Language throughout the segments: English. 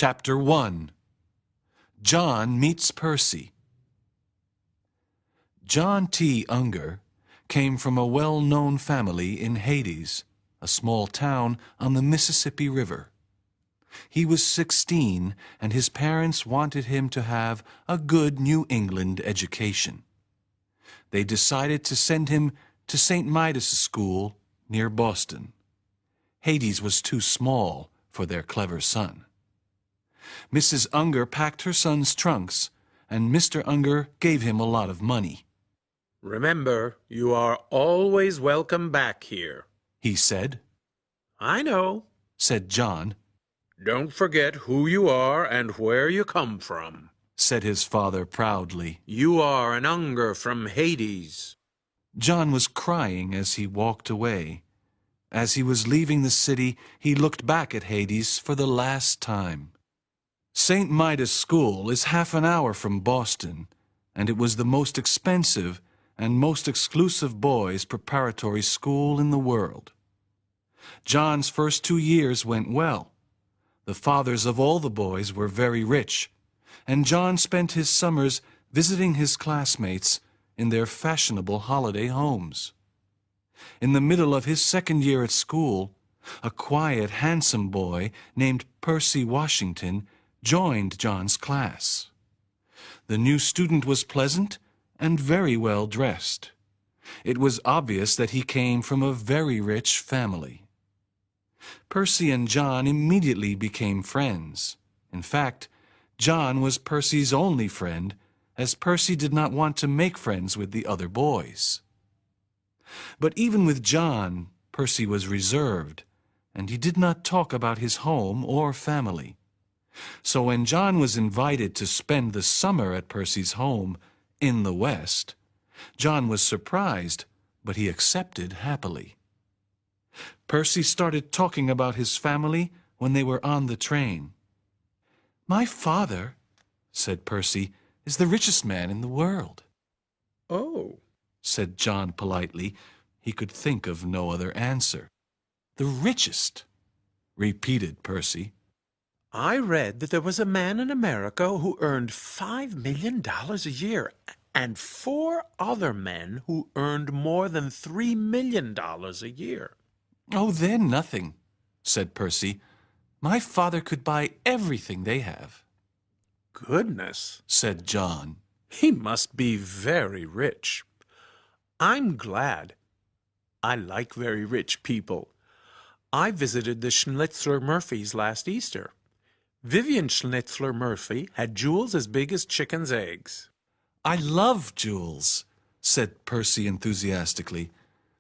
Chapter 1. John Meets Percy. John T. Unger came from a well-known family in Hades, a small town on the Mississippi River. He was 16, and his parents wanted him to have a good New England education. They decided to send him to St. Midas School near Boston. Hades was too small for their clever son. Mrs. Unger packed her son's trunks, and Mr. Unger gave him a lot of money. "Remember, you are always welcome back here," he said. "I know," said John. "Don't forget who you are and where you come from," said his father proudly. "You are an Unger from Hades." John was crying as he walked away. As he was leaving the city, he looked back at Hades for the last time. St. Midas School is half an hour from Boston, and it was the most expensive and most exclusive boys' preparatory school in the world. John's first 2 years went well. The fathers of all the boys were very rich, and John spent his summers visiting his classmates in their fashionable holiday homes. In the middle of his second year at school, a quiet, handsome boy named Percy Washington joined John's class. The new student was pleasant and very well dressed. It was obvious that he came from a very rich family. Percy and John immediately became friends. In fact, John was Percy's only friend, as Percy did not want to make friends with the other boys. But even with John, Percy was reserved, and he did not talk about his home or family. So when John was invited to spend the summer at Percy's home in the West, John was surprised, but he accepted happily. Percy started talking about his family when they were on the train. "My father," said Percy, "is the richest man in the world." "Oh," said John politely. He could think of no other answer. "The richest," repeated Percy. "I read that there was a man in America who earned $5 million a year, and 4 other men who earned more than $3 million a year." "Oh, they're nothing," said Percy. "My father could buy everything they have." "Goodness," said John. "He must be very rich. I'm glad. I like very rich people. I visited the Schnitzler Murphys last Easter. Vivian Schnitzler Murphy had jewels as big as chickens' eggs." "I love jewels," said Percy enthusiastically.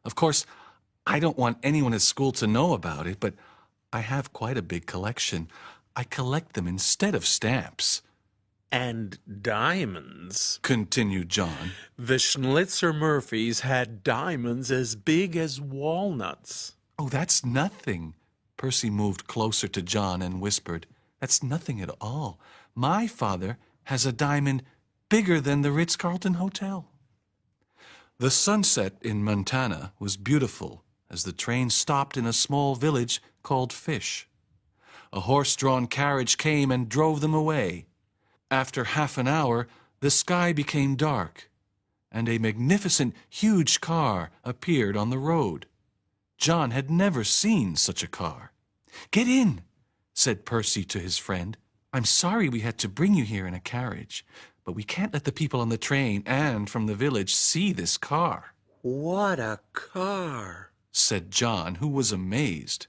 "Of course, I don't want anyone at school to know about it, but I have quite a big collection. I collect them instead of stamps." "And diamonds," continued John. "The Schnitzler Murphys had diamonds as big as walnuts." "Oh, that's nothing." Percy moved closer to John and whispered, "That's nothing at all. My father has a diamond bigger than the Ritz-Carlton Hotel." The sunset in Montana was beautiful as the train stopped in a small village called Fish. A horse-drawn carriage came and drove them away. After half an hour, the sky became dark, and a magnificent, huge car appeared on the road. John had never seen such a car. "Get in," said Percy to his friend. "I'm sorry we had to bring you here in a carriage, but we can't let the people on the train and from the village see this car." "What a car!" said John, who was amazed.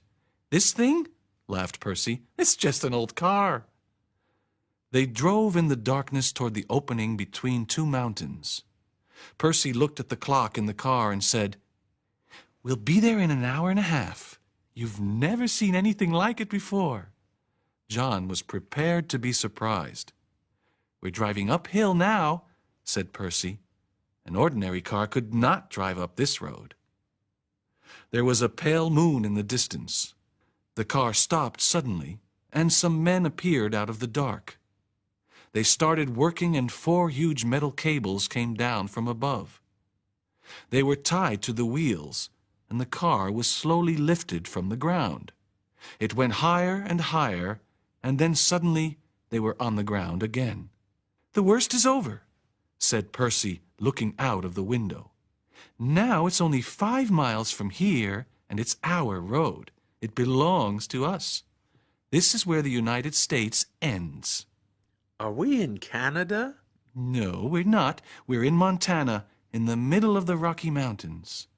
"This thing?" laughed Percy. "It's just an old car." They drove in the darkness toward the opening between 2 mountains. Percy looked at the clock in the car and said, "We'll be there in an hour and a half. You've never seen anything like it before." John was prepared to be surprised. "We're driving uphill now," said Percy. "An ordinary car could not drive up this road." There was a pale moon in the distance. The car stopped suddenly, and some men appeared out of the dark. They started working, and 4 huge metal cables came down from above. They were tied to the wheels, and the car was slowly lifted from the ground. It went higher and higher, and then suddenly they were on the ground again. "The worst is over," said Percy, looking out of the window. "Now it's only 5 miles from here, and it's our road. It belongs to us. This is where the United States ends." Are we in Canada? "No, we're not. We're in Montana, in the middle of the Rocky Mountains.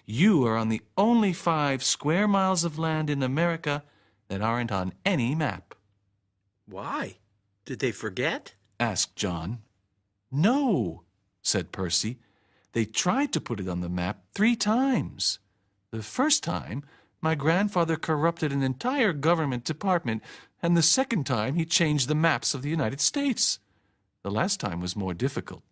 You are on the only 5 square miles of land in America that aren't on any map." Why? Did they forget? asked John. "No," said Percy. "They tried to put it on the map 3 times. The first time, my grandfather corrupted an entire government department, and the second time he changed the maps of the United States. The last time was more difficult.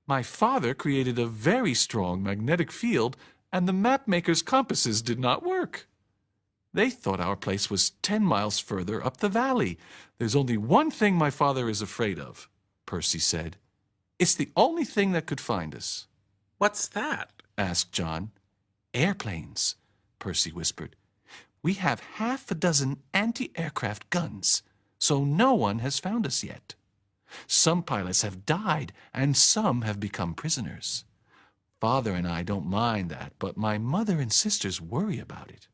My father created a very strong magnetic field, and the map-maker's compasses did not work. They thought our place was 10 miles further up the valley. There's only one thing my father is afraid of," Percy said. "It's the only thing that could find us." What's that? asked John. "Airplanes," Percy whispered. "We have half a dozen anti-aircraft guns, so no one has found us yet. Some pilots have died, and some have become prisoners. Father and I don't mind that, but my mother and sisters worry about it."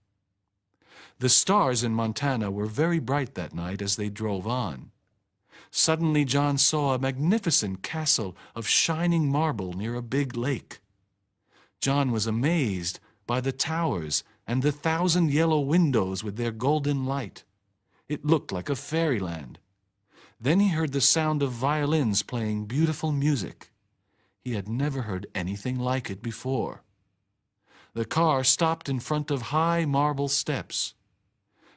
The stars in Montana were very bright that night as they drove on. Suddenly John saw a magnificent castle of shining marble near a big lake. John was amazed by the towers and the 1,000 yellow windows with their golden light. It looked like a fairyland. Then he heard the sound of violins playing beautiful music. He had never heard anything like it before. The car stopped in front of high marble steps.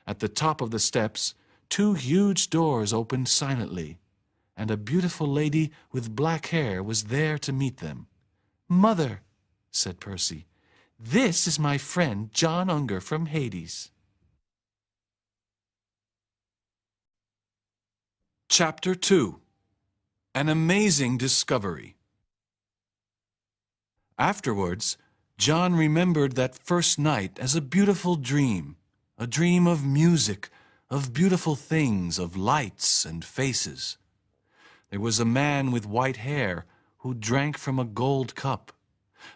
At the top of the steps, 2 huge doors opened silently, and a beautiful lady with black hair was there to meet them. "Mother," said Percy, "this is my friend John Unger from Hades." Chapter 2. An Amazing Discovery. Afterwards, John remembered that first night as a beautiful dream, a dream of music, of beautiful things, of lights and faces. There was a man with white hair who drank from a gold cup.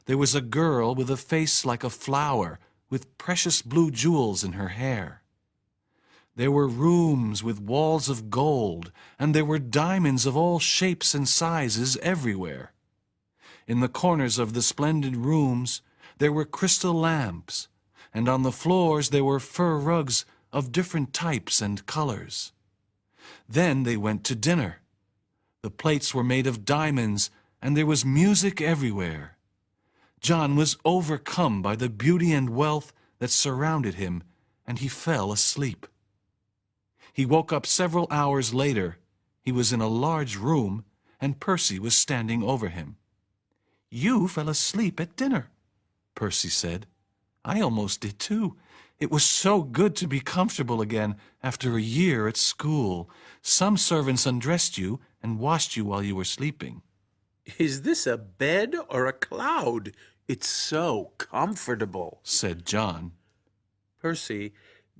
There was a girl with a face like a flower, with precious blue jewels in her hair. There were rooms with walls of gold, and there were diamonds of all shapes and sizes everywhere. In the corners of the splendid rooms there were crystal lamps, and on the floors there were fur rugs of different types and colors. Then they went to dinner. The plates were made of diamonds, and there was music everywhere. John was overcome by the beauty and wealth that surrounded him, and he fell asleep. He woke up several hours later. He was in a large room, and Percy was standing over him. "You fell asleep at dinner," Percy said. "I almost did too. It was so good to be comfortable again after a year at school. Some servants undressed you and washed you while you were sleeping." Is this a bed or a cloud? It's so comfortable, said John. Percy,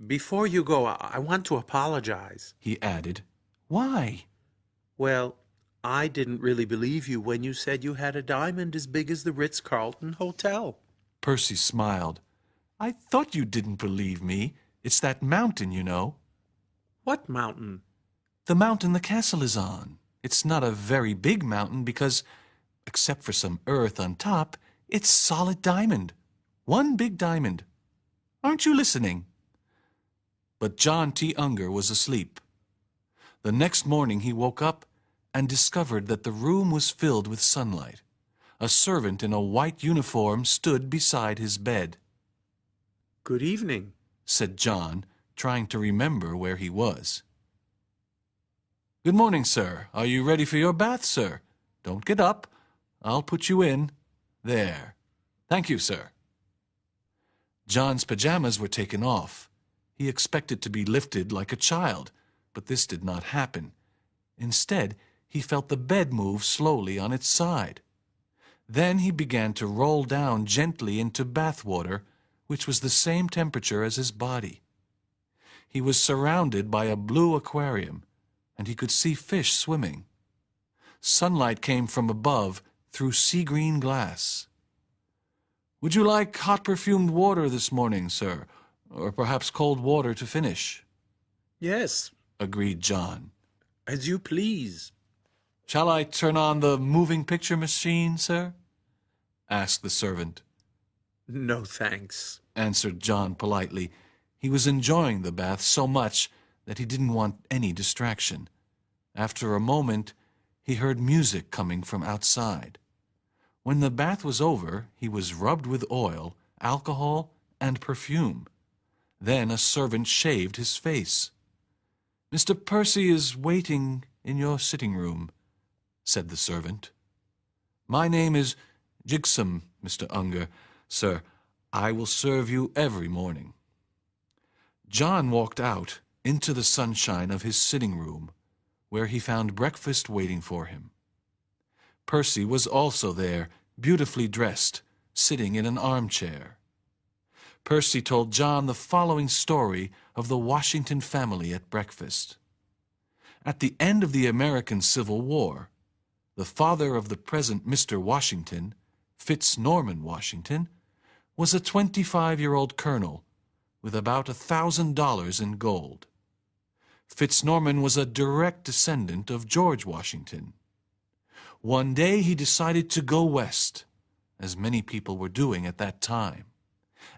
before you go, I want to apologize, he added. "Why?" "Well, I didn't really believe you when you said you had a diamond as big as the Ritz-Carlton Hotel." Percy smiled. "I thought you didn't believe me. It's that mountain, you know." "What mountain?" "The mountain the castle is on. It's not a very big mountain because, except for some earth on top, it's solid diamond. One big diamond. Aren't you listening?" But John T. Unger was asleep. The next morning he woke up and discovered that the room was filled with sunlight. A servant in a white uniform stood beside his bed. "Good evening," said John, trying to remember where he was. "Good morning, sir. Are you ready for your bath, sir? Don't get up. I'll put you in. There. Thank you, sir." John's pajamas were taken off. He expected to be lifted like a child, but this did not happen. Instead, he felt the bed move slowly on its side. Then he began to roll down gently into bath water, which was the same temperature as his body. he was surrounded by a blue aquarium, and he could see fish swimming. Sunlight came from above through sea-green glass. "Would you like hot perfumed water this morning, sir? Or perhaps cold water to finish?" "Yes," agreed John. "as you please." "Shall I turn on the moving picture machine, sir?" asked the servant. "No, thanks," answered John politely. He was enjoying the bath so much that he didn't want any distraction. After a moment, he heard music coming from outside. When the bath was over, he was rubbed with oil, alcohol, and perfume. Then a servant shaved his face. "Mr. Percy is waiting in your sitting room," said the servant. "My name is Jigsum, Mr. Unger. Sir, I will serve you every morning." John walked out into the sunshine of his sitting room, where he found breakfast waiting for him. Percy was also there, beautifully dressed, sitting in an armchair. Percy told John the following story of the Washington family at breakfast. At the end of the American Civil War, the father of the present Mr. Washington, Fitz Norman Washington, was a 25-year-old colonel with about $1,000 in gold. Fitz Norman was a direct descendant of George Washington. One day he decided to go west, as many people were doing at that time,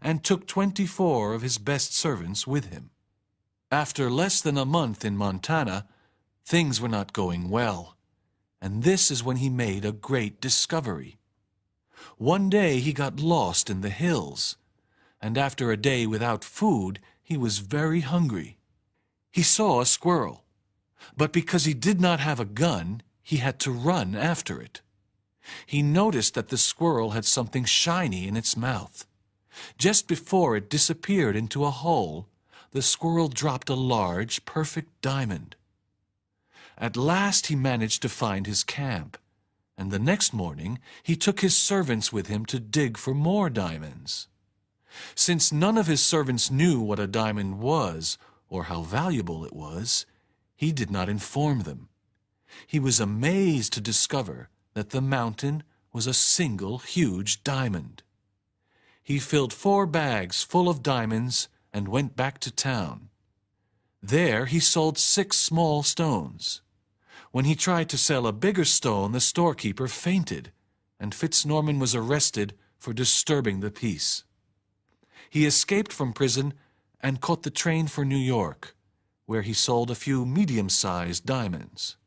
and took 24 of his best servants with him. After less than a month in Montana, things were not going well, and this is when he made a great discovery. One day he got lost in the hills, and after a day without food, he was very hungry. He saw a squirrel, but because he did not have a gun, he had to run after it. He noticed that the squirrel had something shiny in its mouth. Just before it disappeared into a hole, the squirrel dropped a large, perfect diamond. At last he managed to find his camp, and the next morning he took his servants with him to dig for more diamonds. Since none of his servants knew what a diamond was or how valuable it was, he did not inform them. He was amazed to discover that the mountain was a single huge diamond. He filled 4 bags full of diamonds and went back to town. There he sold 6 small stones. When he tried to sell a bigger stone, the storekeeper fainted, and Fitz Norman was arrested for disturbing the peace. He escaped from prison and caught the train for New York, where he sold a few medium-sized diamonds.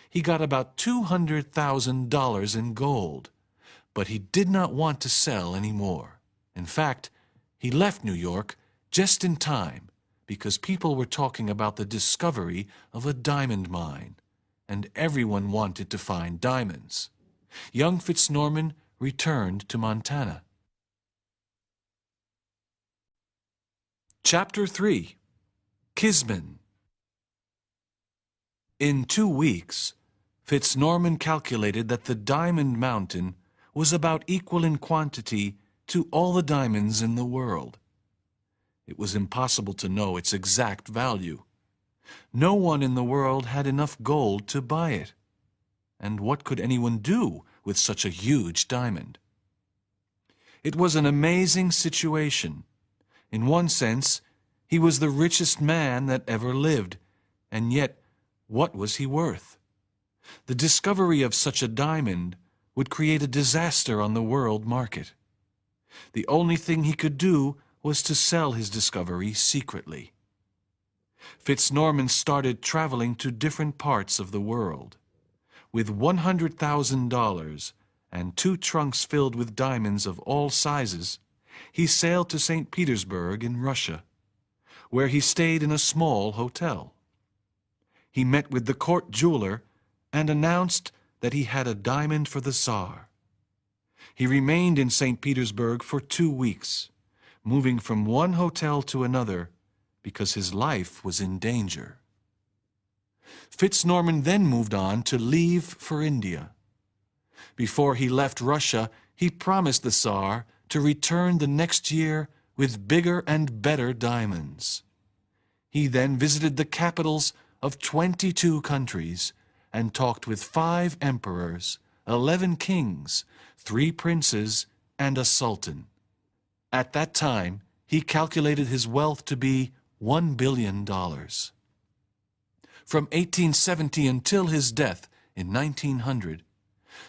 He got about $200,000 in gold, but he did not want to sell any more. In fact, he left New York just in time because people were talking about the discovery of a diamond mine, and everyone wanted to find diamonds. Young Fitz Norman returned to Montana. Chapter 3. Kisman. In 2 weeks, Fitz Norman calculated that the Diamond Mountain was about equal in quantity to all the diamonds in the world. It was impossible to know its exact value. No one in the world had enough gold to buy it. And what could anyone do with such a huge diamond? It was an amazing situation. In one sense, he was the richest man that ever lived, and yet what was he worth? The discovery of such a diamond would create a disaster on the world market. The only thing he could do was to sell his discovery secretly. Fitz Norman started traveling to different parts of the world. With $100,000 and 2 trunks filled with diamonds of all sizes, he sailed to St. Petersburg in Russia, where he stayed in a small hotel. He met with the court jeweler and announced that he had a diamond for the Tsar. He remained in St. Petersburg for 2 weeks, moving from one hotel to another because his life was in danger. Fitz Norman then moved on to leave for India. Before he left Russia, he promised the Tsar to return the next year with bigger and better diamonds. He then visited the capitals of 22 countries and talked with 5 emperors, 11 kings, 3 princes, and a sultan. At that time, he calculated his wealth to be $1 billion. From 1870 until his death in 1900,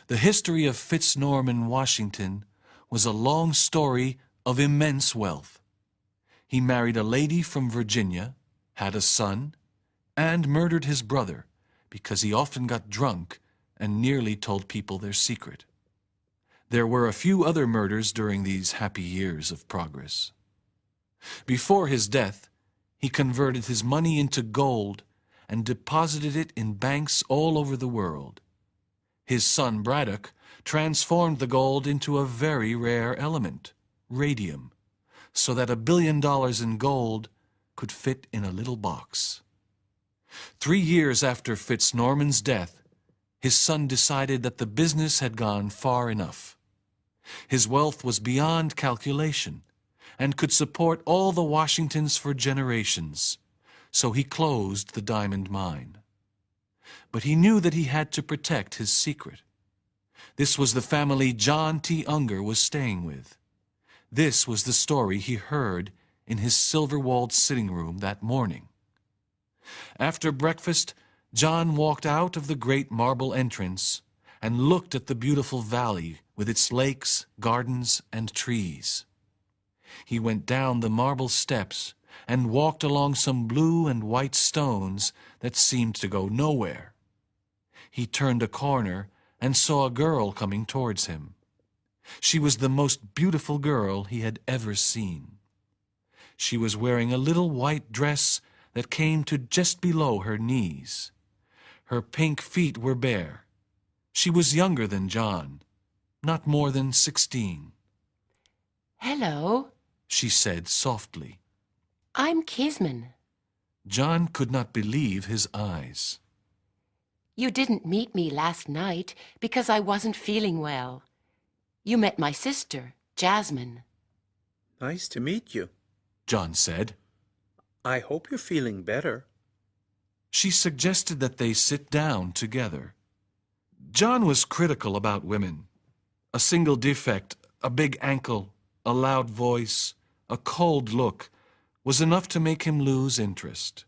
the history of Fitz Norman Washington was a long story of immense wealth. He married a lady from Virginia, had a son, and murdered his brother because he often got drunk and nearly told people their secret. There were a few other murders during these happy years of progress. Before his death, he converted his money into gold and deposited it in banks all over the world. His son Braddock transformed the gold into a very rare element, radium, so that $1 billion in gold could fit in a little box. 3 years after Fitz Norman's death, his son decided that the business had gone far enough. His wealth was beyond calculation and could support all the Washingtons for generations, so he closed the diamond mine. But he knew that he had to protect his secret. This was the family John T. Unger was staying with. This was the story he heard in his silver-walled sitting room that morning. After breakfast, John walked out of the great marble entrance and looked at the beautiful valley with its lakes, gardens, and trees. He went down the marble steps and walked along some blue and white stones that seemed to go nowhere. He turned a corner and saw a girl coming towards him. She was the most beautiful girl he had ever seen. She was wearing a little white dress that came to just below her knees. Her pink feet were bare. She was younger than John, not more than 16. "Hello," she said softly. "I'm Kisman. John could not believe his eyes. You didn't meet me last night because I wasn't feeling well. You met my sister, Jasmine." Nice to meet you. John said. I hope you're feeling better. She suggested that they sit down together. John was critical about women. A single defect, a big ankle, a loud voice, a cold look, was enough to make him lose interest.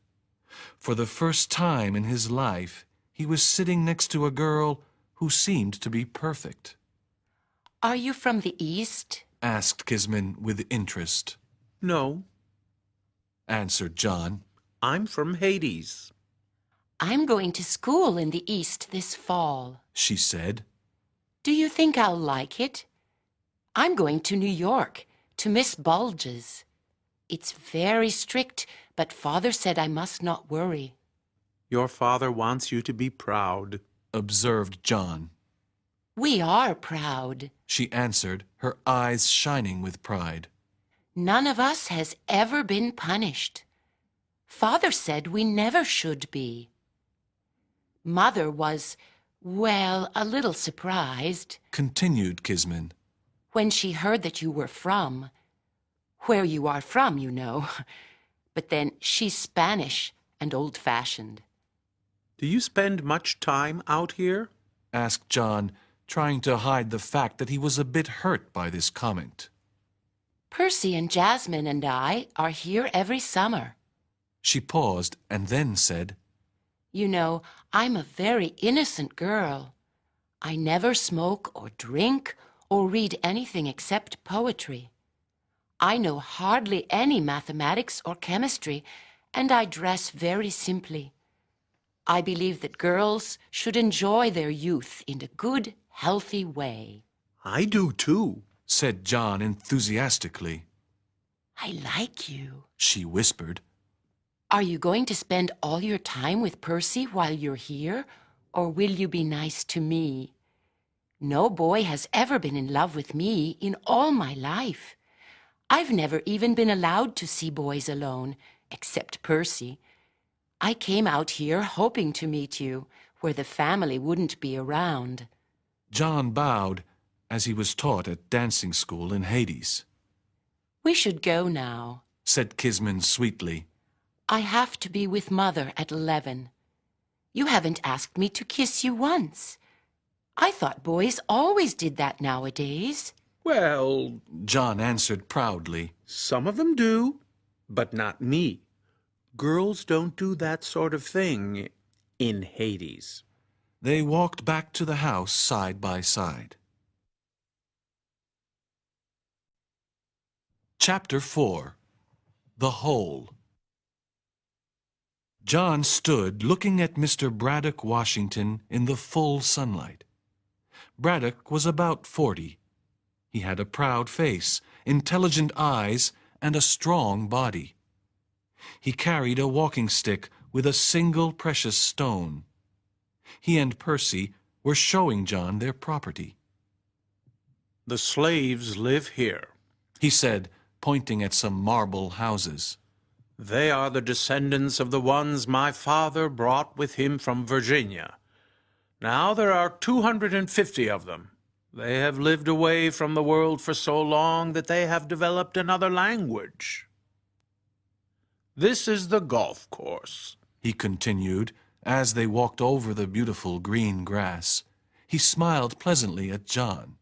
For the first time in his life, he was sitting next to a girl who seemed to be perfect. "Are you from the East?" asked Kisman with interest. No, Answered John. I'm from Hades. "I'm going to school in the East this fall. She said. Do you think I'll like it? I'm going to New York, to Miss Bulge's. It's very strict, but Father said I must not worry." Your father wants you to be proud. Observed John. "We are proud. She answered, her eyes shining with pride. None of us has ever been punished. Father said we never should be. Mother was, well, a little surprised Continued Kisman. when she heard that you were from where you are from, you know. But then she's Spanish and old-fashioned." Do you spend much time out here? Asked John, trying to hide the fact that he was a bit hurt by this comment. "Percy and Jasmine and I are here every summer. She paused and then said, You know, I'm a very innocent girl. I never smoke or drink or read anything except poetry. I know hardly any mathematics or chemistry, and I dress very simply. I believe that girls should enjoy their youth in a good, healthy way." I do too. said John enthusiastically. "I like you." She whispered. "Are you going to spend all your time with Percy while you're here, or will you be nice to me? No boy has ever been in love with me in all my life. I've never even been allowed to see boys alone, except Percy. I came out here hoping to meet you, where the family wouldn't be around." John bowed, as he was taught at dancing school in Hades. "We should go now. Said Kisman sweetly. I have to be with Mother at 11. You haven't asked me to kiss you once. I thought boys always did that nowadays. Well, John answered proudly. some of them do, but not me. Girls don't do that sort of thing in Hades. They walked back to the house side by side. Chapter 4. The Hole. John stood looking at Mr. Braddock Washington in the full sunlight. Braddock was about 40. He had a proud face, intelligent eyes, and a strong body. He carried a walking stick with a single precious stone. He and Percy were showing John their property. The slaves live here. He said, pointing at some marble houses. They are the descendants of the ones my father brought with him from Virginia. Now there are 250 of them. They have lived away from the world for so long that they have developed another language. This is the golf course, He continued, as they walked over the beautiful green grass. He smiled pleasantly at John.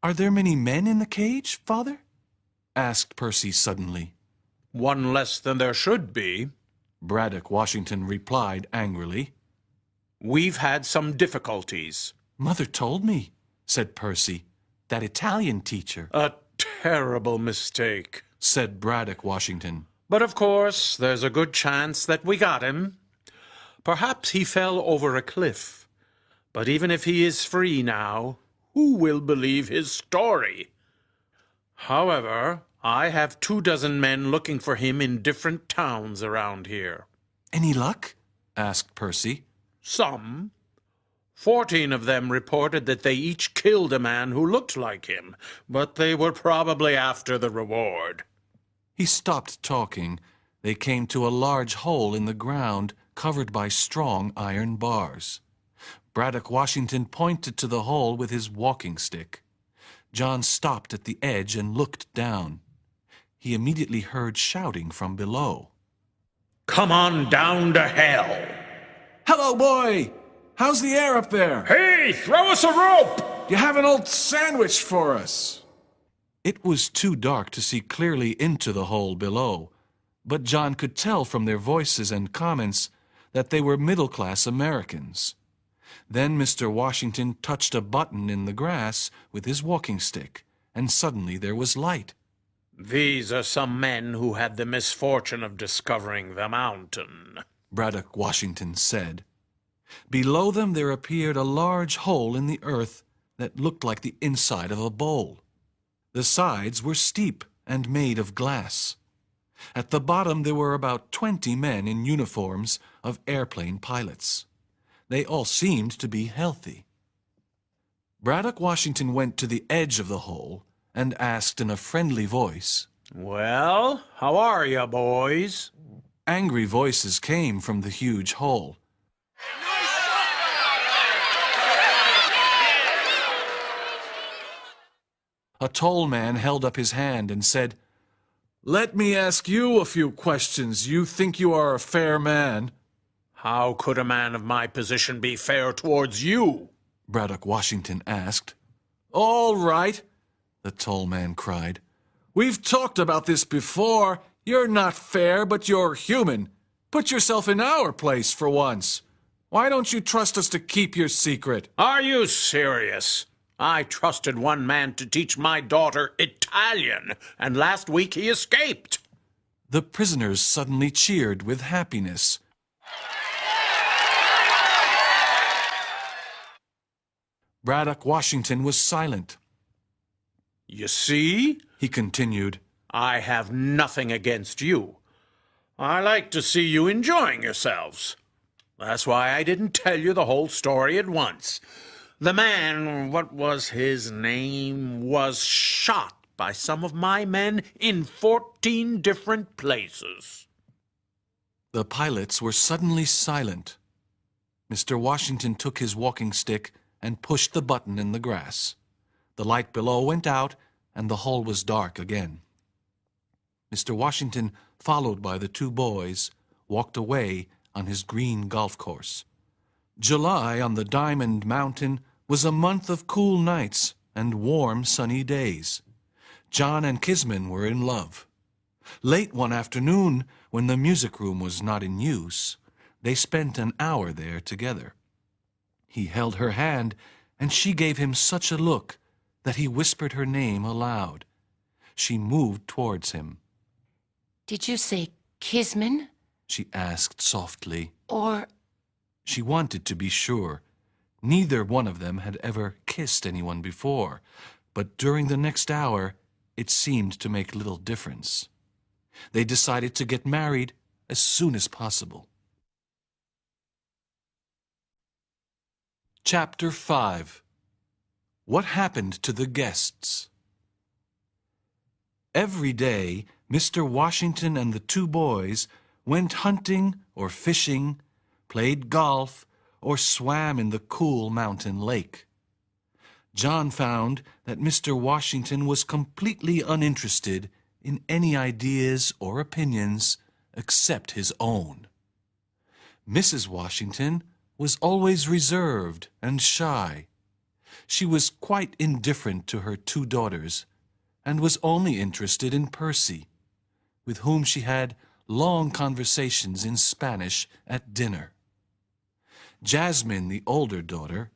"Are there many men in the cage, Father?" asked Percy suddenly. One less than there should be. Braddock Washington replied angrily. We've had some difficulties. "Mother told me," said Percy. "That Italian teacher," A terrible mistake. said Braddock Washington. But of course, there's a good chance that we got him. Perhaps he fell over a cliff. But even if he is free now, who will believe his story? However, I have 24 men looking for him in different towns around here. "Any luck?" asked Percy. Some. 14 of them reported that they each killed a man who looked like him, but they were probably after the reward. He stopped talking. They came to a large hole in the ground covered by strong iron bars. Braddock Washington pointed to the hole with his walking stick. John stopped at the edge and looked down. He immediately heard shouting from below. Come on down to hell! "Hello, boy! How's the air up there? Hey, throw us a rope! You have an old sandwich for us?" It was too dark to see clearly into the hole below, but John could tell from their voices and comments that they were middle-class Americans. Then Mr. Washington touched a button in the grass with his walking stick, and suddenly there was light. These are some men who had the misfortune of discovering the mountain, Braddock Washington said. Below them there appeared a large hole in the earth that looked like the inside of a bowl. The sides were steep and made of glass. At the bottom there were about 20 men in uniforms of airplane pilots. They all seemed to be healthy. Braddock Washington went to the edge of the hole and asked in a friendly voice, Well, how are you, boys? Angry voices came from the huge hole. A tall man held up his hand and said, "Let me ask you a few questions. You think you are a fair man?" How could a man of my position be fair towards you? Braddock Washington asked. "All right," the tall man cried. "We've talked about this before. You're not fair, but you're human. Put yourself in our place for once. Why don't you trust us to keep your secret?" Are you serious? I trusted one man to teach my daughter Italian, and last week he escaped. The prisoners suddenly cheered with happiness. Braddock Washington was silent. You see, He continued, I have nothing against you. I like to see you enjoying yourselves. That's why I didn't tell you the whole story at once. The man, what was his name, was shot by some of my men in 14 different places. The pilots were suddenly silent. Mr. Washington took his walking stick and pushed the button in the grass. The light below went out, and the hole was dark again. Mr. Washington, followed by the two boys, walked away on his green golf course. July on the Diamond Mountain was a month of cool nights and warm sunny days. John and Kisman were in love. Late one afternoon, when the music room was not in use, they spent an hour there together. He held her hand, and she gave him such a look that he whispered her name aloud. She moved towards him. Did you say Kisman? She asked softly. Or... She wanted to be sure. Neither one of them had ever kissed anyone before, but during the next hour it seemed to make little difference. They decided to get married as soon as possible. Chapter 5. What happened to the guests? Every day, Mr. Washington and the two boys went hunting or fishing, played golf, or swam in the cool mountain lake. John found that Mr. Washington was completely uninterested in any ideas or opinions except his own. Mrs. Washington was always reserved and shy. She was quite indifferent to her two daughters, and was only interested in Percy, with whom she had long conversations in Spanish at dinner. Jasmine, the older daughter,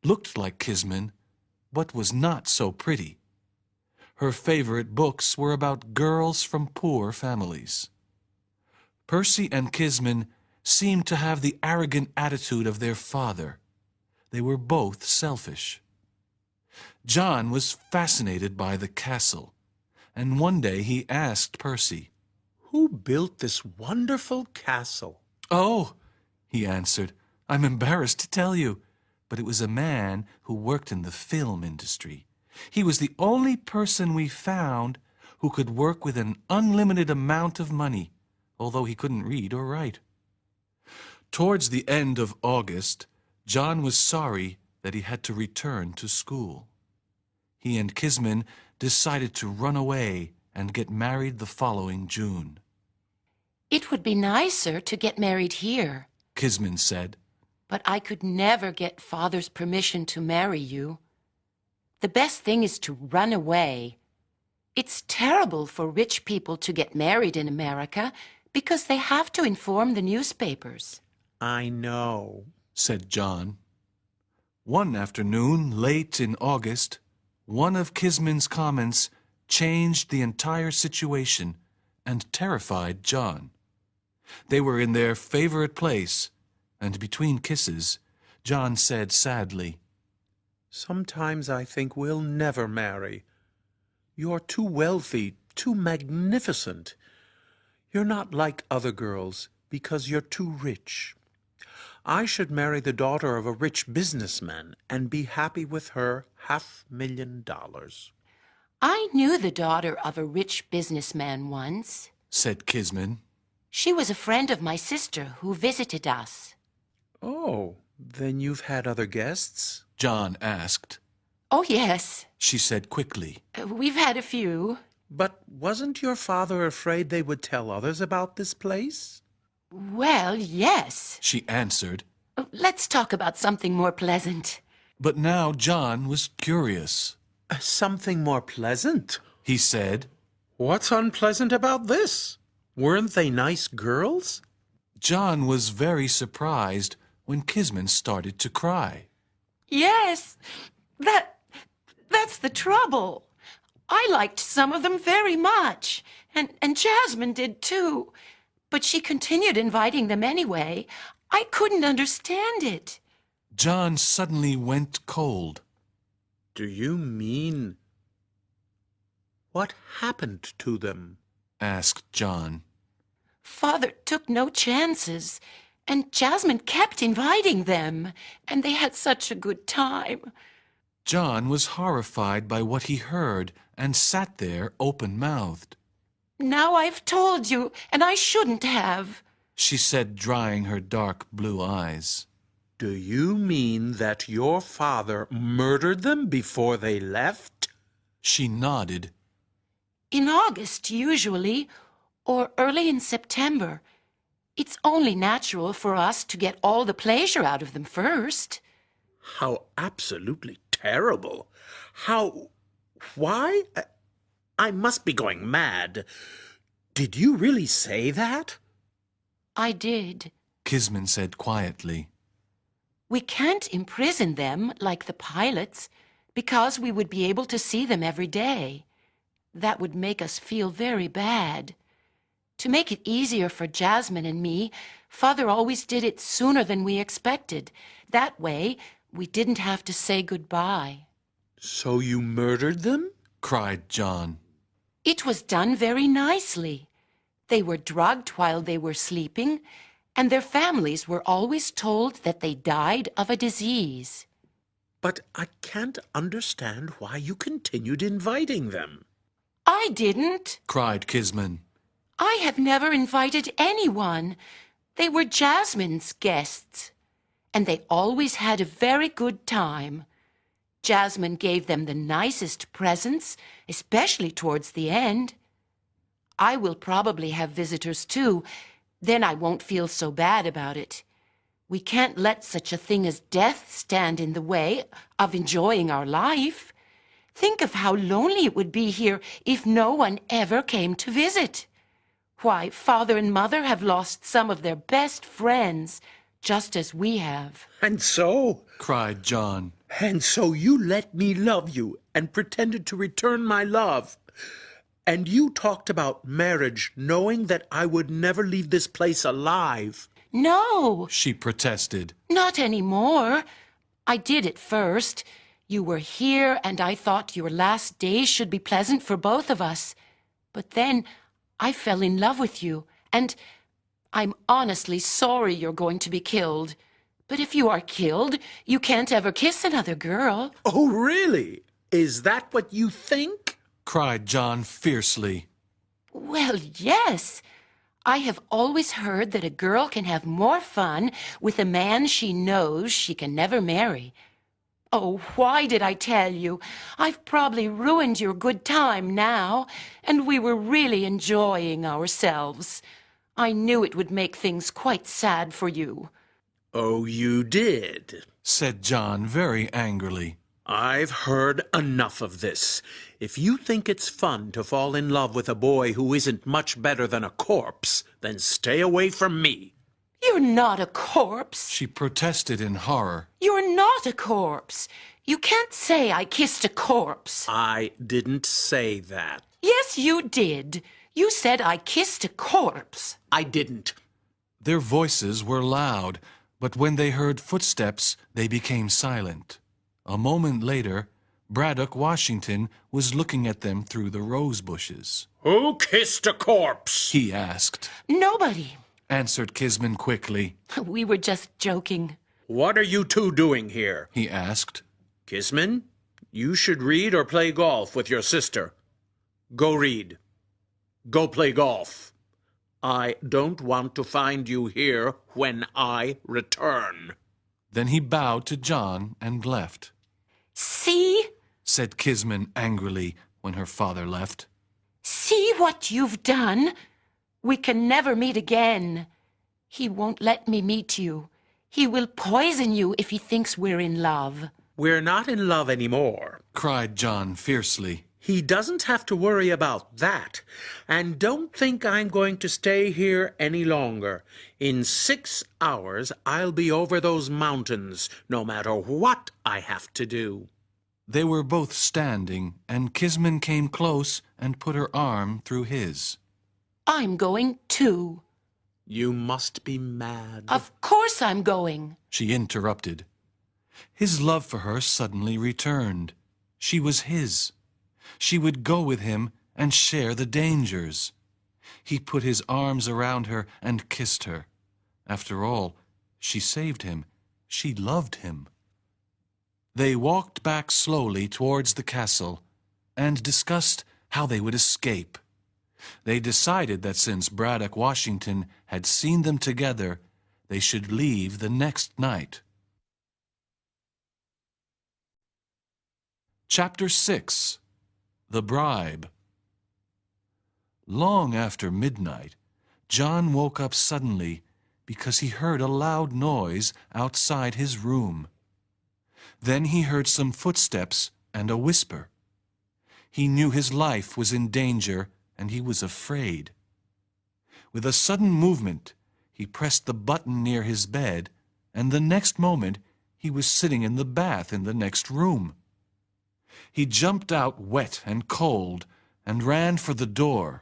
looked like Kisman, but was not so pretty. Her favorite books were about girls from poor families. Percy and Kisman seemed to have the arrogant attitude of their father. They were both selfish. John was fascinated by the castle, and one day he asked Percy, "Who built this wonderful castle?" "Oh," he answered, "I'm embarrassed to tell you, but it was a man who worked in the film industry. He was the only person we found who could work with an unlimited amount of money, although he couldn't read or write." Towards the end of August, John was sorry that he had to return to school. He and Kisman decided to run away and get married the following June. It would be nicer to get married here, Kisman said. but I could never get Father's permission to marry you. The best thing is to run away. It's terrible for rich people to get married in America because they have to inform the newspapers. "I know," said John. One afternoon, late in August, one of Kisman's comments changed the entire situation and terrified John. They were in their favorite place, and between kisses, John said sadly, "Sometimes I think we'll never marry. You're too wealthy, too magnificent. You're not like other girls because you're too rich. I should marry the daughter of a rich businessman and be happy with her $500,000. I knew the daughter of a rich businessman once. said Kisman. She was a friend of my sister who visited us. Oh, then you've had other guests?" John asked. Oh, yes. She said quickly. We've had a few. "But wasn't your father afraid they would tell others about this place?" Well, yes. She answered. Let's talk about something more pleasant. But now John was curious. "Something more pleasant?" He said. "What's unpleasant about this? Weren't they nice girls?" John was very surprised when Kisman started to cry. Yes, that's the trouble. I liked some of them very much, and Jasmine did too. But she continued inviting them anyway. I couldn't understand it. John suddenly went cold. "Do you mean... what happened to them?" asked John. Father took no chances, and Jasmine kept inviting them, and they had such a good time. John was horrified by what he heard and sat there open-mouthed. Now I've told you, and I shouldn't have. She said, drying her dark blue eyes. "Do you mean that your father murdered them before they left?" She nodded. In August, usually, or early in September. It's only natural for us to get all the pleasure out of them first. How absolutely terrible. How... Why? I must be going mad. Did you really say that? I did. Kisman said quietly. We can't imprison them like the pilots because we would be able to see them every day. That would make us feel very bad. To make it easier for Jasmine and me, Father always did it sooner than we expected. That way, we didn't have to say goodbye. So you murdered them? Cried John. It was done very nicely. They were drugged while they were sleeping, and their families were always told that they died of a disease. But I can't understand why you continued inviting them. I didn't. Cried Kisman. I have never invited anyone. They were Jasmine's guests, and they always had a very good time. Jasmine gave them the nicest presents, especially towards the end. I will probably have visitors too. Then I won't feel so bad about it. We can't let such a thing as death stand in the way of enjoying our life. Think of how lonely it would be here if no one ever came to visit. Why, Father and Mother have lost some of their best friends, just as we have. And so? Cried John. And so you let me love you and pretended to return my love. And you talked about marriage knowing that I would never leave this place alive. No, She protested. not anymore. I did at first. You were here, and I thought your last days should be pleasant for both of us. But then I fell in love with you, and I'm honestly sorry you're going to be killed. But if you are killed, you can't ever kiss another girl. Oh, really? Is that what you think? Cried John fiercely. Well, yes. I have always heard that a girl can have more fun with a man she knows she can never marry. Oh, why did I tell you? I've probably ruined your good time now, and we were really enjoying ourselves. I knew it would make things quite sad for you. Oh, you did? Said John very angrily. I've heard enough of this. If you think it's fun to fall in love with a boy who isn't much better than a corpse, then stay away from me. You're not a corpse. She protested in horror. You're not a corpse. You can't say I kissed a corpse. I didn't say that. Yes, you did. You said I kissed a corpse. I didn't. Their voices were loud, but when they heard footsteps, they became silent. A moment later, Braddock Washington was looking at them through the rose bushes. Who kissed a corpse? He asked. Nobody. Answered Kisman quickly. We were just joking. What are you two doing here? He asked. Kisman, you should read or play golf with your sister. Go read. Go play golf. I don't want to find you here when I return. Then he bowed to John and left. See? Said Kisman angrily when her father left. See what you've done? We can never meet again. He won't let me meet you. He will poison you if he thinks we're in love. We're not in love anymore. Cried John fiercely. He doesn't have to worry about that. And don't think I'm going to stay here any longer. In 6 hours, I'll be over those mountains, no matter what I have to do. They were both standing, and Kisman came close and put her arm through his. I'm going too. You must be mad. Of course I'm going. She interrupted. His love for her suddenly returned. She was his. She would go with him and share the dangers. He put his arms around her and kissed her. After all, she saved him. She loved him. They walked back slowly towards the castle and discussed how they would escape. They decided that since Braddock Washington had seen them together, they should leave the next night. Chapter 6. The Bribe. Long after midnight, John woke up suddenly because he heard a loud noise outside his room. Then he heard some footsteps and a whisper. He knew his life was in danger, and he was afraid. With a sudden movement, he pressed the button near his bed, and the next moment he was sitting in the bath in the next room. He jumped out wet and cold and ran for the door.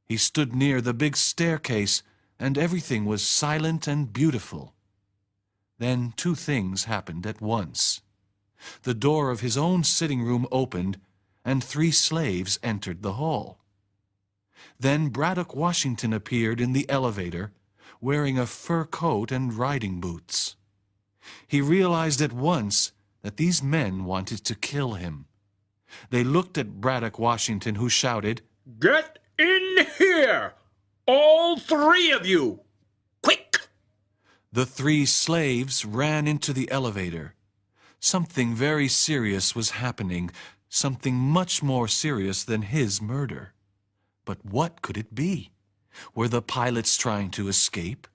He stood near the big staircase, and everything was silent and beautiful. Then two things happened at once. The door of his own sitting room opened, and 3 slaves entered the hall. Then Braddock Washington appeared in the elevator, wearing a fur coat and riding boots. He realized at once that these men wanted to kill him. They looked at Braddock Washington, who shouted, "Get in here! All 3 of you! Quick!" The 3 slaves ran into the elevator. Something very serious was happening, something much more serious than his murder. But what could it be? Were the pilots trying to escape?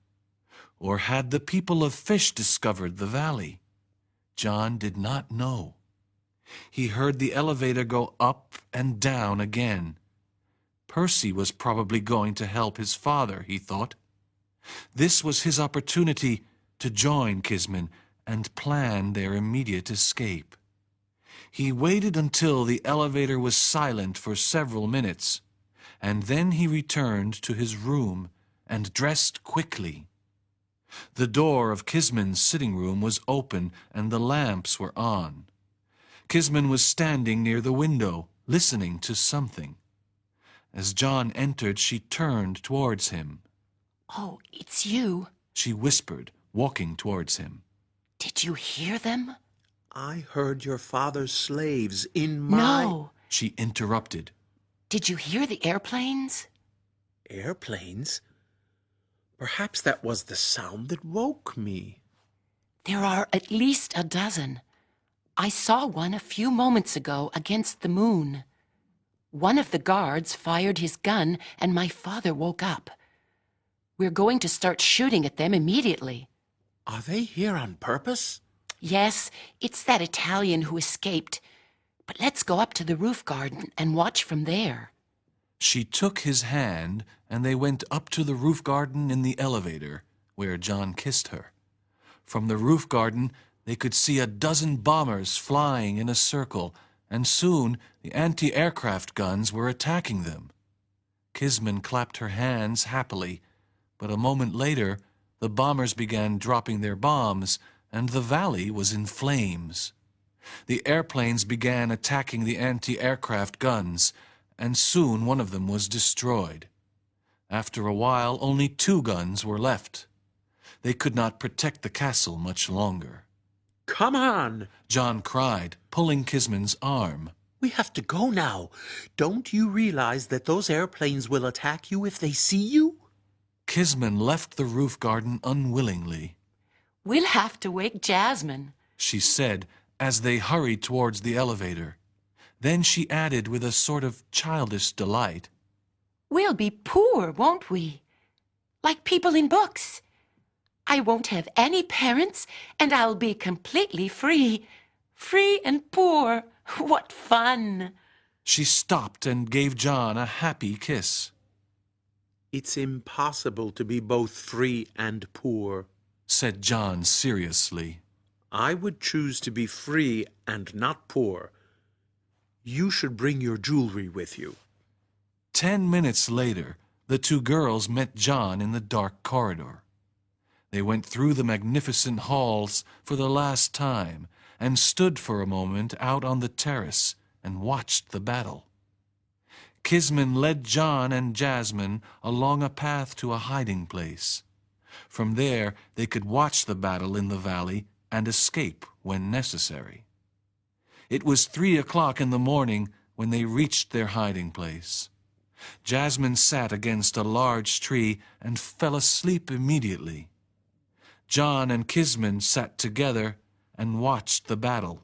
Or had the people of Fish discovered the valley? John did not know. He heard the elevator go up and down again. Percy was probably going to help his father, he thought. This was his opportunity to join Kisman and plan their immediate escape. He waited until the elevator was silent for several minutes, and then he returned to his room and dressed quickly. The door of Kisman's sitting room was open and the lamps were on. Kisman was standing near the window, listening to something. As John entered, she turned towards him. "Oh, it's you," she whispered, walking towards him. "Did you hear them?" "I heard your father's slaves in my—" "No." She interrupted. "Did you hear the airplanes?" "Airplanes? Perhaps that was the sound that woke me." "There are at least a dozen. I saw one a few moments ago against the moon. One of the guards fired his gun and my father woke up. We're going to start shooting at them immediately." "Are they here on purpose?" "Yes, it's that Italian who escaped. But let's go up to the roof garden and watch from there." She took his hand, and they went up to the roof garden in the elevator, where John kissed her. From the roof garden, they could see a dozen bombers flying in a circle, and soon the anti-aircraft guns were attacking them. Kisman clapped her hands happily, but a moment later, the bombers began dropping their bombs, and the valley was in flames. The airplanes began attacking the anti-aircraft guns, and soon one of them was destroyed. After a while, only 2 guns were left. They could not protect the castle much longer. "Come on!" John cried, pulling Kisman's arm. "We have to go now. Don't you realize that those airplanes will attack you if they see you?" Kisman left the roof garden unwillingly. "We'll have to wake Jasmine," she said as they hurried towards the elevator. Then she added with a sort of childish delight, "We'll be poor, won't we? Like people in books. I won't have any parents, and I'll be completely free. Free and poor. What fun!" She stopped and gave John a happy kiss. "It's impossible to be both free and poor," said John seriously. "I would choose to be free and not poor. You should bring your jewelry with you." 10 minutes later, the 2 girls met John in the dark corridor. They went through the magnificent halls for the last time and stood for a moment out on the terrace and watched the battle. Kisman led John and Jasmine along a path to a hiding place. From there, they could watch the battle in the valley and escape when necessary. It was 3 o'clock in the morning when they reached their hiding place. Jasmine sat against a large tree and fell asleep immediately. John and Kisman sat together and watched the battle.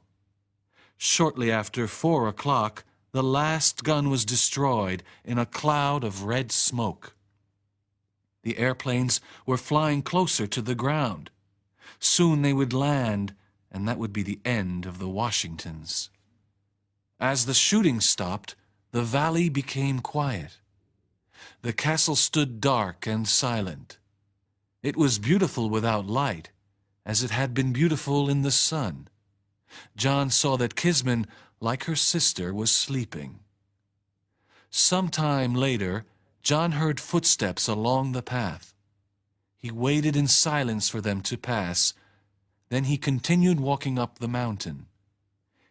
Shortly after 4 o'clock, the last gun was destroyed in a cloud of red smoke. The airplanes were flying closer to the ground. Soon they would land, and that would be the end of the Washingtons. As the shooting stopped, the valley became quiet. The castle stood dark and silent. It was beautiful without light, as it had been beautiful in the sun. John saw that Kisman, like her sister, was sleeping. Some time later, John heard footsteps along the path. He waited in silence for them to pass. Then he continued walking up the mountain.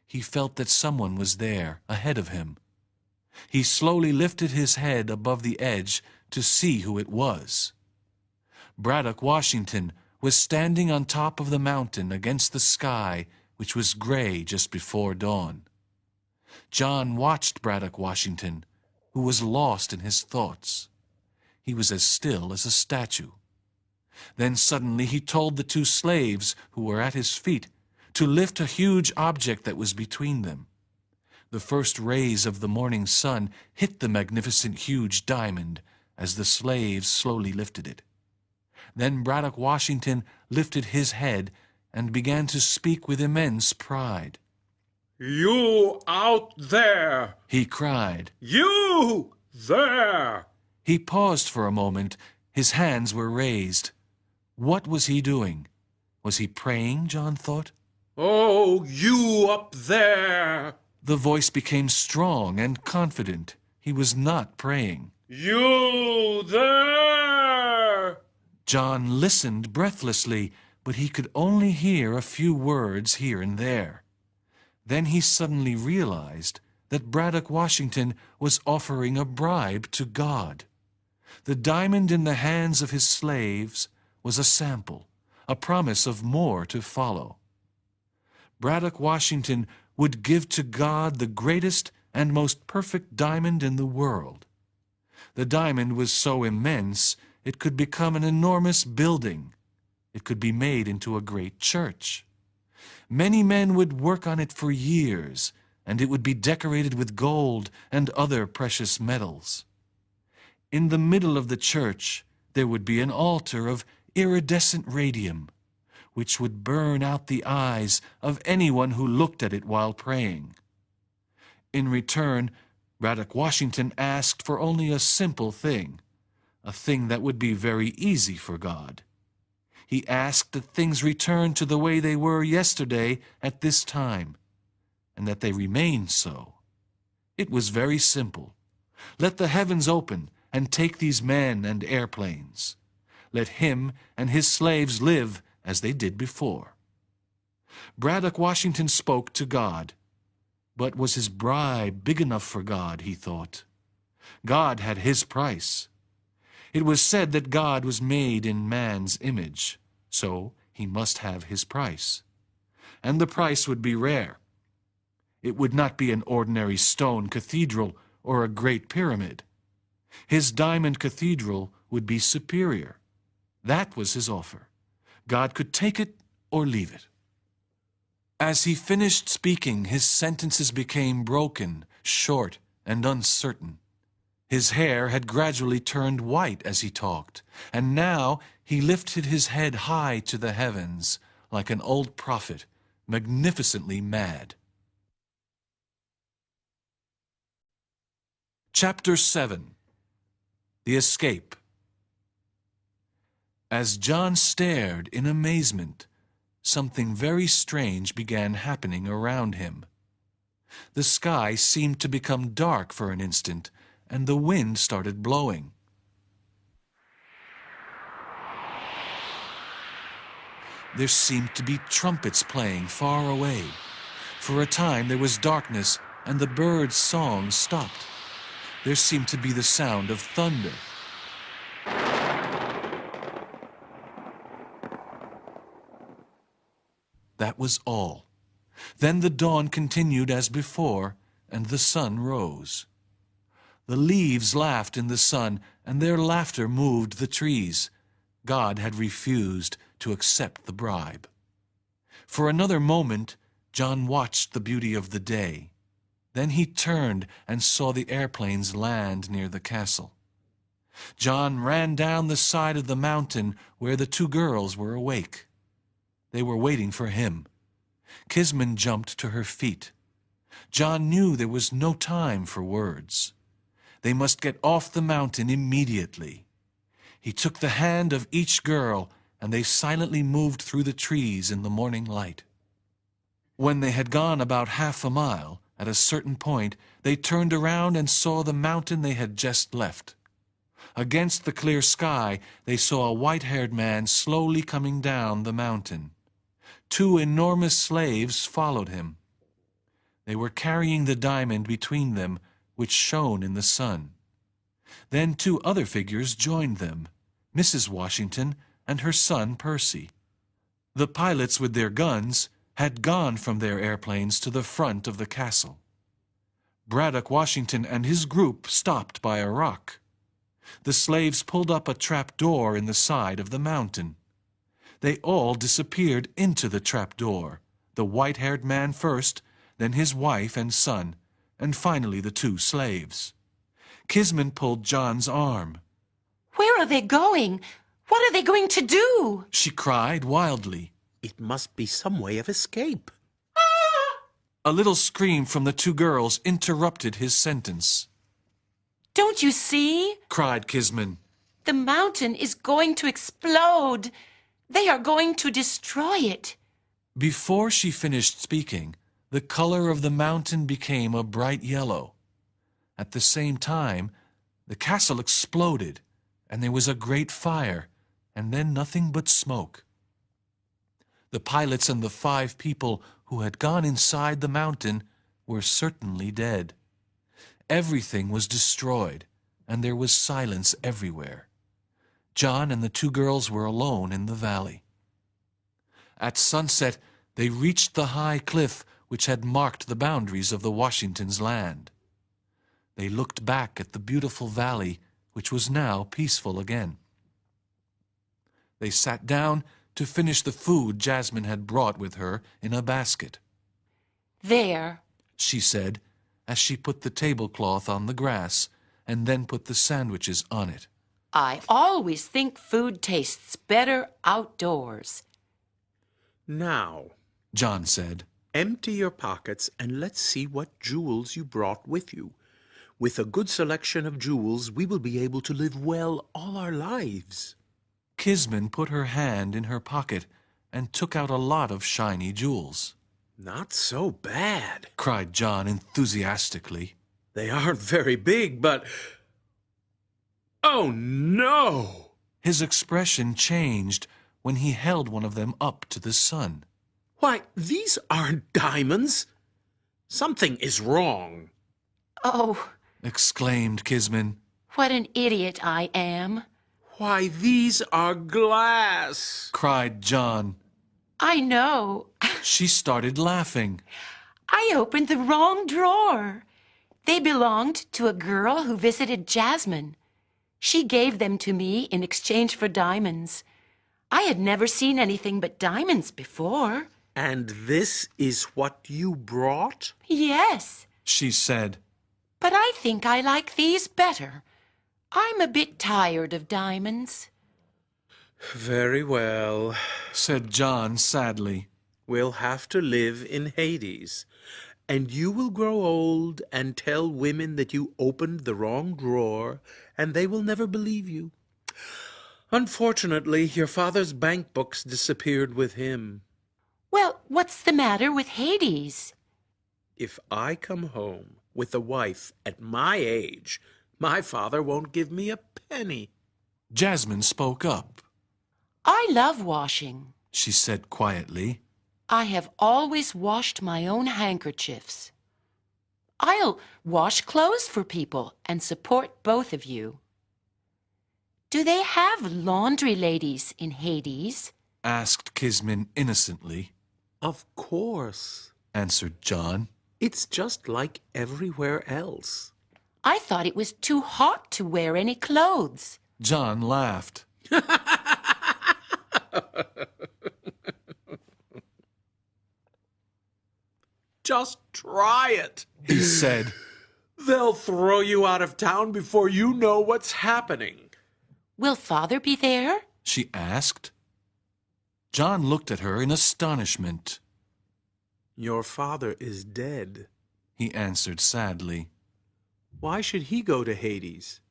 He felt that someone was there, ahead of him. He slowly lifted his head above the edge to see who it was. Braddock Washington was standing on top of the mountain against the sky, which was gray just before dawn. John watched Braddock Washington, who was lost in his thoughts. He was as still as a statue. Then suddenly he told the two slaves who were at his feet to lift a huge object that was between them. The first rays of the morning sun hit the magnificent huge diamond as the slaves slowly lifted it. Then Braddock Washington lifted his head and began to speak with immense pride. "You out there!" he cried. "You there!" He paused for a moment. His hands were raised. What was he doing? Was he praying, John thought? "Oh, you up there!" The voice became strong and confident. He was not praying. "You there!" John listened breathlessly, but he could only hear a few words here and there. Then he suddenly realized that Braddock Washington was offering a bribe to God. The diamond in the hands of his slaves was a sample, a promise of more to follow. Braddock Washington would give to God the greatest and most perfect diamond in the world. The diamond was so immense it could become an enormous building. It could be made into a great church. Many men would work on it for years, and it would be decorated with gold and other precious metals. In the middle of the church there would be an altar of iridescent radium, which would burn out the eyes of anyone who looked at it while praying. In return, Braddock Washington asked for only a simple thing, a thing that would be very easy for God. He asked that things return to the way they were yesterday at this time, and that they remain so. It was very simple. Let the heavens open and take these men and airplanes. Let him and his slaves live as they did before. Braddock Washington spoke to God. But was his bribe big enough for God, he thought? God had his price. It was said that God was made in man's image, so he must have his price. And the price would be rare. It would not be an ordinary stone cathedral or a great pyramid. His diamond cathedral would be superior. That was his offer. God could take it or leave it. As he finished speaking, his sentences became broken, short, and uncertain. His hair had gradually turned white as he talked, and now he lifted his head high to the heavens, like an old prophet, magnificently mad. Chapter 7. The Escape. As John stared in amazement, something very strange began happening around him. The sky seemed to become dark for an instant, and the wind started blowing. There seemed to be trumpets playing far away. For a time there was darkness, and the birds' songs stopped. There seemed to be the sound of thunder. That was all. Then the dawn continued as before, and the sun rose. The leaves laughed in the sun, and their laughter moved the trees. God had refused to accept the bribe. For another moment, John watched the beauty of the day. Then he turned and saw the airplanes land near the castle. John ran down the side of the mountain where the two girls were awake. They were waiting for him. Kisman jumped to her feet. John knew there was no time for words. They must get off the mountain immediately. He took the hand of each girl, and they silently moved through the trees in the morning light. When they had gone about half a mile, at a certain point, they turned around and saw the mountain they had just left. Against the clear sky, they saw a white-haired man slowly coming down the mountain. Two enormous slaves followed him. They were carrying the diamond between them, which shone in the sun. Then two other figures joined them, Mrs. Washington and her son Percy. The pilots with their guns had gone from their airplanes to the front of the castle. Braddock Washington and his group stopped by a rock. The slaves pulled up a trap door in the side of the mountain. They all disappeared into the trap door, the white-haired man first, then his wife and son, and finally the two slaves. Kisman pulled John's arm. Where are they going? What are they going to do? She cried wildly. It must be some way of escape. A little scream from the two girls interrupted his sentence. Don't you see? Cried Kisman. The mountain is going to explode. They are going to destroy it. Before she finished speaking, the color of the mountain became a bright yellow. At the same time, the castle exploded, and there was a great fire, and then nothing but smoke. The pilots and the 5 people who had gone inside the mountain were certainly dead. Everything was destroyed, and there was silence everywhere. John and the two girls were alone in the valley. At sunset, they reached the high cliff which had marked the boundaries of the Washingtons' land. They looked back at the beautiful valley, which was now peaceful again. They sat down to finish the food Jasmine had brought with her in a basket. There, she said, as she put the tablecloth on the grass and then put the sandwiches on it. I always think food tastes better outdoors. Now, John said, empty your pockets and let's see what jewels you brought with you. With a good selection of jewels, we will be able to live well all our lives. Kisman put her hand in her pocket and took out a lot of shiny jewels. Not so bad, cried John enthusiastically. They aren't very big, but... Oh, no! His expression changed when he held one of them up to the sun. Why, these aren't diamonds. Something is wrong. Oh, exclaimed Kisman. What an idiot I am. Why, these are glass, cried John. I know. She started laughing. I opened the wrong drawer. They belonged to a girl who visited Jasmine. She gave them to me in exchange for diamonds. I had never seen anything but diamonds before. And this is what you brought? Yes, she said. But I think I like these better. I'm a bit tired of diamonds. Very well, said John sadly. We'll have to live in Hades, and you will grow old and tell women that you opened the wrong drawer, and they will never believe you. Unfortunately, your father's bank books disappeared with him. Well, what's the matter with Hades? If I come home with a wife at my age, my father won't give me a penny. Jasmine spoke up. I love washing, she said quietly. I have always washed my own handkerchiefs. I'll wash clothes for people and support both of you. Do they have laundry ladies in Hades? Asked Kisman innocently. Of course, answered John. It's just like everywhere else. I thought it was too hot to wear any clothes. John laughed. Just try it, he said. They'll throw you out of town before you know what's happening. Will Father be there? she asked. John looked at her in astonishment. Your father is dead, He answered sadly. Why should he go to Hades?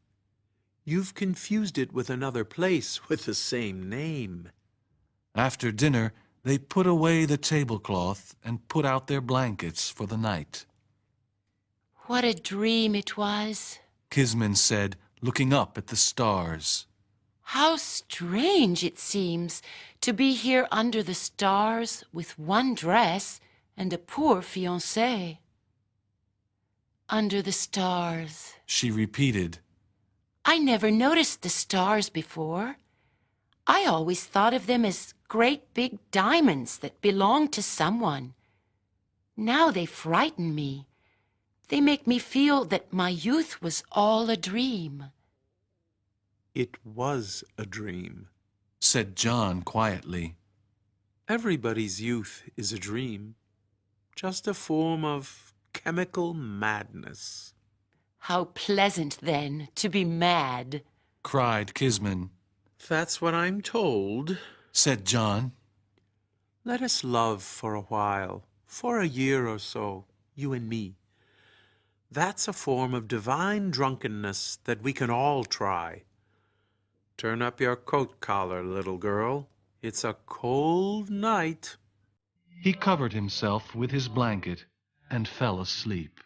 You've confused it with another place with the same name. After dinner, they put away the tablecloth and put out their blankets for the night. What a dream it was. Kisman said, looking up at the stars. How strange it seems to be here under the stars with one dress and a poor fiancé. Under the stars. She repeated. I never noticed the stars before. I always thought of them as great big diamonds that belonged to someone. Now they frighten me. They make me feel that my youth was all a dream. It was a dream, Said John quietly. Everybody's youth is a dream, just a form of chemical madness. How pleasant, then, to be mad. Cried Kisman. That's what I'm told. Said John. Let us love for a while, for a year or so, you and me. That's a form of divine drunkenness that we can all try. Turn up your coat collar, little girl. It's a cold night. He covered himself with his blanket and fell asleep.